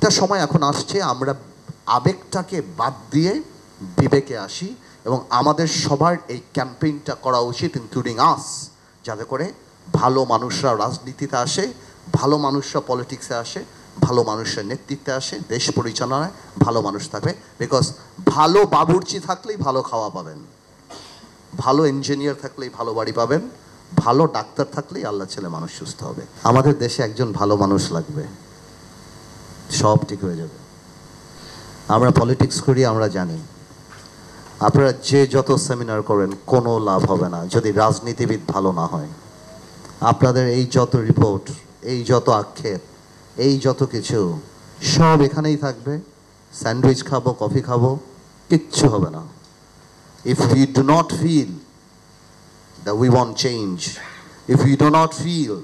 একটা সময় এখন আসছে আমরা আবেগটাকে বাদ দিয়ে বিবেকে আসি, এবং আমাদের সবার এই ক্যাম্পেইনটা করা উচিত, ইনক্লুডিং আস, যাতে করে ভালো মানুষরা রাজনীতিতে আসে, ভালো মানুষরা পলিটিক্সে আসে, ভালো মানুষের নেতৃত্বে আসে, দেশ পরিচালনায় ভালো মানুষ থাকবে। বিকজ ভালো বাবুর্চি থাকলেই ভালো খাওয়া পাবেন, ভালো ইঞ্জিনিয়ার থাকলেই ভালো বাড়ি পাবেন, ভালো ডাক্তার থাকলেই আল্লাহ ছেলে মানুষ সুস্থ হবে। আমাদের দেশে একজন ভালো মানুষ লাগবে, সব ঠিক হয়ে যাবে। আমরা পলিটিক্স করি, আমরা জানি আপনারা যে যত সেমিনার করেন কোনো লাভ হবে না যদি রাজনীতিবিদ ভালো না হয়। আপনাদের এই যত রিপোর্ট, এই যত আক্ষেপ, এই যত কিছু সব এখানেই থাকবে। স্যান্ডউইচ খাবো, কফি খাবো, কিচ্ছু হবে না। If we do not feel that we want change, if we do not feel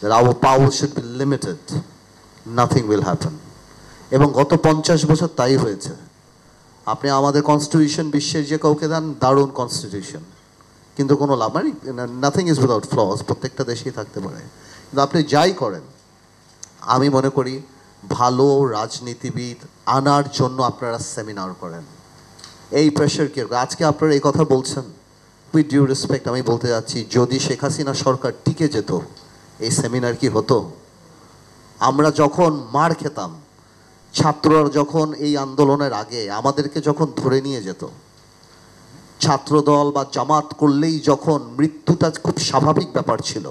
that our power should be limited, nothing will happen. এবং গত 50 বছর তাই হয়েছে। আপনি আমাদের কনস্টিটিউশন বিশ্বের যে কাউকে দেন, দারুণ কনস্টিটিউশন, কিন্তু কোনো লাভ মানে নাথিং ইজ উইদাউট ফ্লস, প্রত্যেকটা দেশেই থাকতে পারে। কিন্তু আপনি যাই করেন, আমি মনে করি ভালো রাজনীতিবিদ আনার জন্য আপনারা সেমিনার করেন। এই প্রেশার কি আজকে আপনারা এই কথা বলছেন, উইথ ডিউ রেসপেক্ট আমি বলতে যাচ্ছি, যদি শেখ হাসিনা সরকার টিকে যেত এই সেমিনার কি হতো? আমরা যখন মার খেতাম, ছাত্ররা যখন এই আন্দোলনের আগে আমাদেরকে যখন ধরে নিয়ে যেত, ছাত্রদল বা জামাত করলেই যখন মৃত্যুটা খুব স্বাভাবিক ব্যাপার ছিল,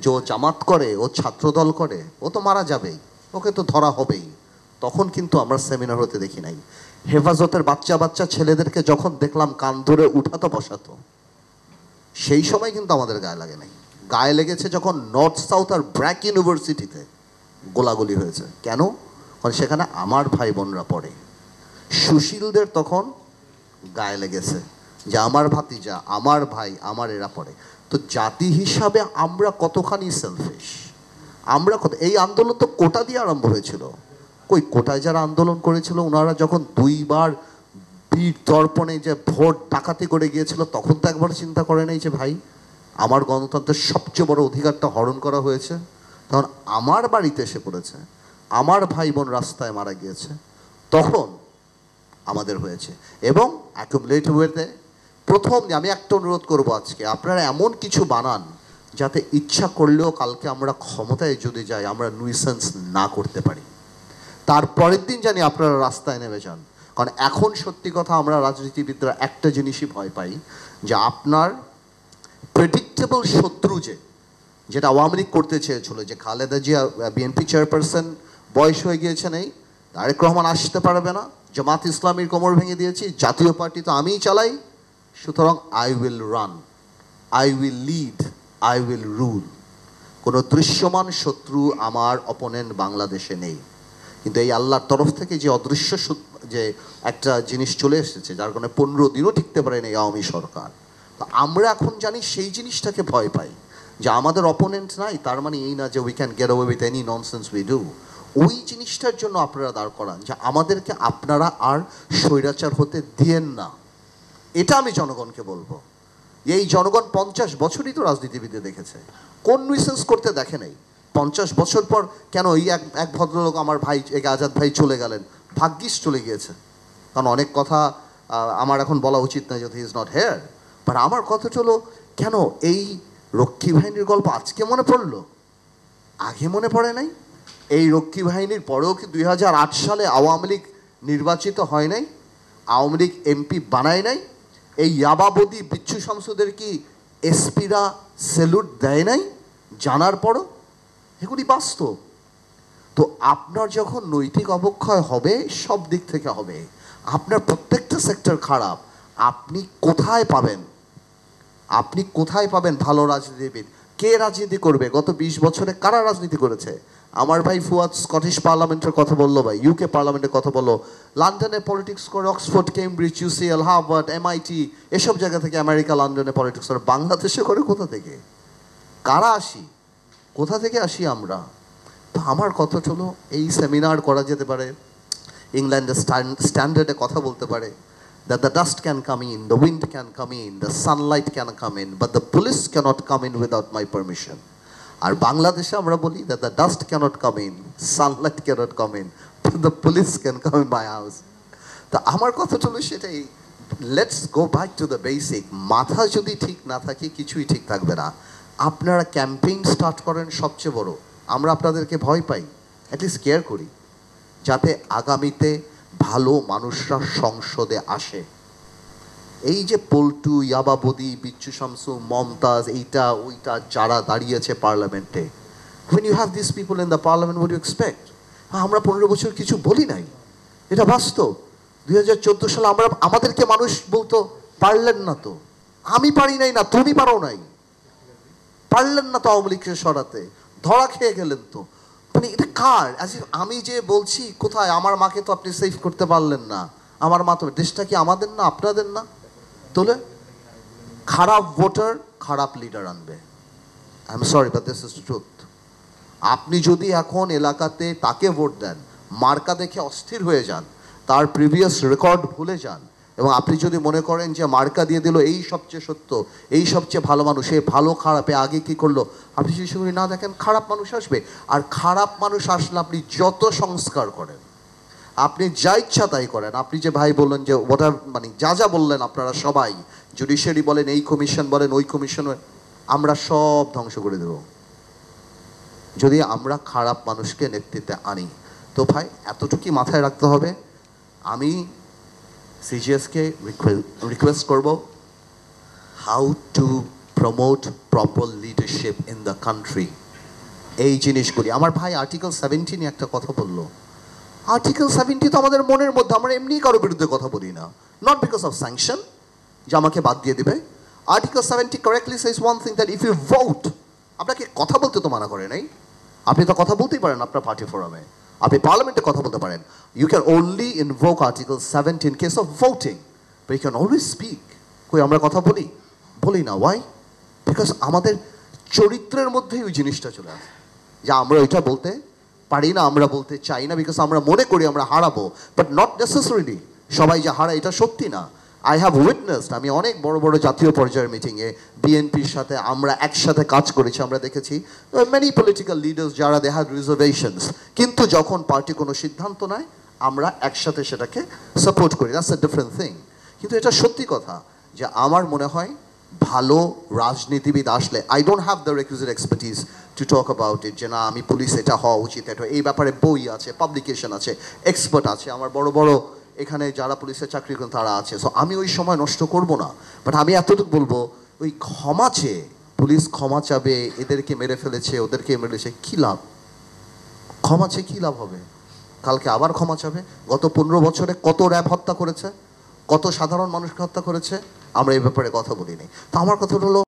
যে ও জামাত করে, ও ছাত্রদল করে, ও তো মারা যাবেই, ওকে তো ধরা হবেই, তখন কিন্তু আমরা সেমিনার হতে দেখি নাই। হেফাজতের বাচ্চা বাচ্চা ছেলেদেরকে যখন দেখলাম কান ধরে উঠাতো বসাতো, সেই সময় কিন্তু আমাদের গায়ে লাগে নাই। গায়ে লেগেছে যখন নর্থ সাউথ আর ব্র্যাক ইউনিভার্সিটিতে গোলাগুলি হয়েছে। কেন? কারণ সেখানে আমার ভাই বোনরা পড়ে। সুশীলদের তখন গায়ে লেগেছে যে আমার ভাতিজা, আমার ভাই, আমার এরা পড়ে। তো জাতি হিসাবে আমরা কতখানি সেলফিশ, আমরা কত। এই আন্দোলন তো কোটা দিয়ে আরম্ভ হয়েছিল। কই কোটায় যারা আন্দোলন করেছিল, ওনারা যখন 2বার বীর দর্পণে যে ভোট ডাকাতি করে গিয়েছিল, তখন তো একবার চিন্তা করে নেই যে ভাই আমার গণতন্ত্রের সবচেয়ে বড় অধিকারটা হরণ করা হয়েছে, তখন আমার বাড়িতে এসে পড়েছে, আমার ভাই বোন রাস্তায় মারা গিয়েছে, তখন আমাদের হয়েছে। এবং অ্যাকুমুলেট ওয়েতে প্রথম আমি একটা অনুরোধ করব, আজকে আপনারা এমন কিছু বানান যাতে ইচ্ছা করলেও কালকে আমরা ক্ষমতায় যদি যাই আমরা নুইসেন্স না করতে পারি, তারপরের দিন জানি আপনারা রাস্তায় নেমে যান। কারণ এখন সত্যি কথা আমরা রাজনীতিবিদরা একটা জিনিসই ভয় পাই, যে আপনার প্রেডিক্টেবল শত্রু যেটা আওয়ামী লীগ করতে চেয়েছিল, যে খালেদা জিয়া বিএনপি চেয়ারপারসন বয়স হয়ে গিয়েছেন, এই তারেক রহমান আসতে পারবে না, জামাত ইসলামীর কোমর ভেঙে দিয়েছি, জাতীয় পার্টি তো আমিই চালাই, সুতরাং I will run, I will lead, I will rule. কোনো দৃশ্যমান শত্রু আমার অপোনেন্ট বাংলাদেশে নেই। কিন্তু এই আল্লাহর তরফ থেকে যে অদৃশ্য যে একটা জিনিস চলে এসেছে, যার কারণে 15 দিনও টিকতে পারেন এই আওয়ামী সরকার, তো আমরা এখন জানি সেই জিনিসটাকে ভয় পাই, যে আমাদের অপোনেন্ট নাই, তার মানে এই না যে we can get away with any nonsense we do. ওই জিনিসটার জন্য আপনারা দাঁড় করান যে আমাদেরকে আপনারা আর স্বৈরাচার হতে দিয়েন না। এটা আমি জনগণকে বলবো। এই জনগণ 50 বছরই তো রাজনীতিবিদে দেখেছে, কোন নুইসেন্স করতে দেখে নাই। 50 বছর পর কেন এই এক ভদ্রলোক আমার ভাই আজাদ ভাই চলে গেলেন, ভাগ্যিস চলে গিয়েছে, কারণ অনেক কথা আমার এখন বলা উচিত না যদি he is not here, but আমার কথা হলো কেন এই রক্ষী বাহিনীর গল্প আজকে মনে পড়লো, আগে মনে পড়ে নাই? এই রক্ষী বাহিনীর পরেও কি 2008 সালে আওয়ামী লীগ নির্বাচিত হয় নাই? আওয়ামী লীগ এমপি বানায় নাই? এই ইয়াবাবদি বিচ্ছু শামসুদের কি এসপিরা স্যালুট দেয় নাই জানার পরও? এগুলি বাস্তব। তো আপনার যখন নৈতিক অবক্ষয় হবে, সব দিক থেকে হবে, আপনার প্রত্যেকটা সেক্টর খারাপ, আপনি কোথায় পাবেন? আপনি কোথায় পাবেন ভালো রাজনীতিবিদ? কে রাজনীতি করবে? গত 20 বছরে কারা রাজনীতি করেছে? আমার ভাই ফুয়াদ স্কটিশ পার্লামেন্টের কথা বললো, ভাই ইউকে পার্লামেন্টের কথা বললো, লন্ডনে পলিটিক্স করে, Oxford, Cambridge, UCL, Harvard, MIT, এসব জায়গা থেকে, আমেরিকা, লন্ডনে পলিটিক্স করে। বাংলাদেশে করে কোথা থেকে? কারা আসি? কোথা থেকে আসি আমরা? তো আমার কথা হলো এই সেমিনার করা যেতে পারে, ইংল্যান্ডের স্ট্যান্ডার্ডে কথা বলতে পারে, that the dust can come in, the wind can come in, the sunlight can come in, but the police cannot come in without my permission. আর বাংলাদেশে আমরা বলি that the dust cannot come in, sunlight cannot come in, the police can come in my house. তা আমার কথা হলো সেটাই, let's go back to the basic. মাথা যদি ঠিক না থাকে কিছুই ঠিক থাকবে না। আপনারা ক্যাম্পেইন স্টার্ট করেন সবচেয়ে বড়, আমরা আপনাদেরকে ভয় পাই, অ্যাটলিস্ট কেয়ার করি যাতে আগামীতে ভালো মানুষরা সংসদে আসে। এই যে পল্টু, ইয়াবাবদি, বিচ্ছু শামসু, মমতাজ, এইটা ওইটা যারা দাঁড়িয়েছে পার্লামেন্টে, when you have these people in the parliament, what do you expect? আমরা 15 বছর কিছু বলি নাই, এটা বাস্তব। 2014 সালে আমরা, আমাদেরকে মানুষ বলতো পারলেন না তো, আমি পারি নাই না, তুমি পারো নাই, পারলেন না তো আওয়ামী লীগকে সরাতে, ধরা খেয়ে গেলেন তো। মানে এটা কার? আমি যে বলছি কোথায়, আমার মাকে তো আপনি সেভ করতে পারলেন না, আমার মা তো, দেশটা কি আমাদের না আপনাদের না? তোলে খারাপ ভোটার খারাপ লিডার আনবে। I am sorry but this is truth. আপনি যদি এখন এলাকাতে তাকে ভোট দেন, মার্কা দেখে অস্থির হয়ে যান, তার প্রিভিয়াস রেকর্ড ভুলে যান, এবং আপনি যদি মনে করেন যে মার্কা দিয়ে দিল এই সবচেয়ে সত্য, এই সবচেয়ে ভালো মানুষ, এ ভালো খারাপে আগে কি করলো, আপনি যদি সেগুলি না দেখেন, খারাপ মানুষ আসবে। আর খারাপ মানুষ আসলে আপনি যত সংস্কার করেন, আপনি যা ইচ্ছা তাই করেন, আপনি যে ভাই বললেন যে ওটা মানে যা যা বললেন আপনারা সবাই, জুডিশিয়ারি বলেন, এই কমিশন বলেন, ওই কমিশন, আমরা সব ধ্বংস করে দেব যদি আমরা খারাপ মানুষকে নেতৃত্বে আনি। তো ভাই এতটুকুই মাথায় রাখতে হবে। আমি সিজিএসকে রিকোয়েস্ট করব, how to promote proper leadership in the country, এই জিনিসগুলি। আমার ভাই আর্টিকেল 70 নিয়ে একটা কথা বললো, আর্টিকেল 70 তো আমাদের মনের মধ্যে, আমরা এমনি কারো বিরুদ্ধে কথা বলি না, নট বিকজ অফ স্যাংশন যে আমাকে বাদ দিয়ে দেবে। Article 70 correctly says one thing, that if you vote, আপনাকে কথা বলতে তো মানা করে নাই, আপনি তো কথা বলতেই পারেন আপনার পার্টি ফোরামে, আপনি পার্লামেন্টে কথা বলতে পারেন। You can only invoke article 70 in case of voting, but you can always speak. কই আমরা কথা বলি? বলি না। ওয়াই? বিকজ আমাদের চরিত্রের মধ্যেই ওই জিনিসটা চলে আসে যে আমরা ওইটা বলতে পারি না, আমরা বলতে চাই না, বিকজ আমরা মনে করি আমরা হারাবো, বাট নট নেসেসারিলি সবাই যে হারায় এটা সত্যি না। আই হ্যাভ উইটনেসড, আমি অনেক বড় বড় জাতীয় পর্যায়ের মিটিংয়ে বিএনপির সাথে আমরা একসাথে কাজ করেছি, আমরা দেখেছি মেনি পলিটিক্যাল লিডার্স যারা দে হ্যাড রিজার্ভেশনস, কিন্তু যখন পার্টি কোনো সিদ্ধান্ত নেয় আমরা একসাথে সেটাকে সাপোর্ট করি, দ্যাটস আ ডিফারেন্ট থিং। কিন্তু এটা সত্যি কথা যে আমার মনে হয় ভালো রাজনীতিবিদ আসলে, I don't have the requisite expertise to talk about it, যে না আমি পুলিশ এটা হওয়া উচিত, এটা এই ব্যাপারে বই আছে, পাবলিকেশন আছে, এক্সপার্ট আছে, আমার বড় বড় এখানে যারা পুলিশের চাকরি করেন তারা আছে। সো আমি ওই সময় নষ্ট করব না, বাট আমি এতটুকু বলবো, ওই ক্ষমা চেয়ে পুলিশ ক্ষমা চাবে, এদেরকে মেরে ফেলেছে, ওদেরকে মেরেছে, কী লাভ? ক্ষমা চেয়ে কী লাভ হবে? কালকে আবার ক্ষমা চাবে। গত 15 বছরে কত র্যাব হত্যা করেছে, কত সাধারণ মানুষকে হত্যা করেছে, আমরা এই ব্যাপারে কথা বলিনি। তো আমার কথা হলো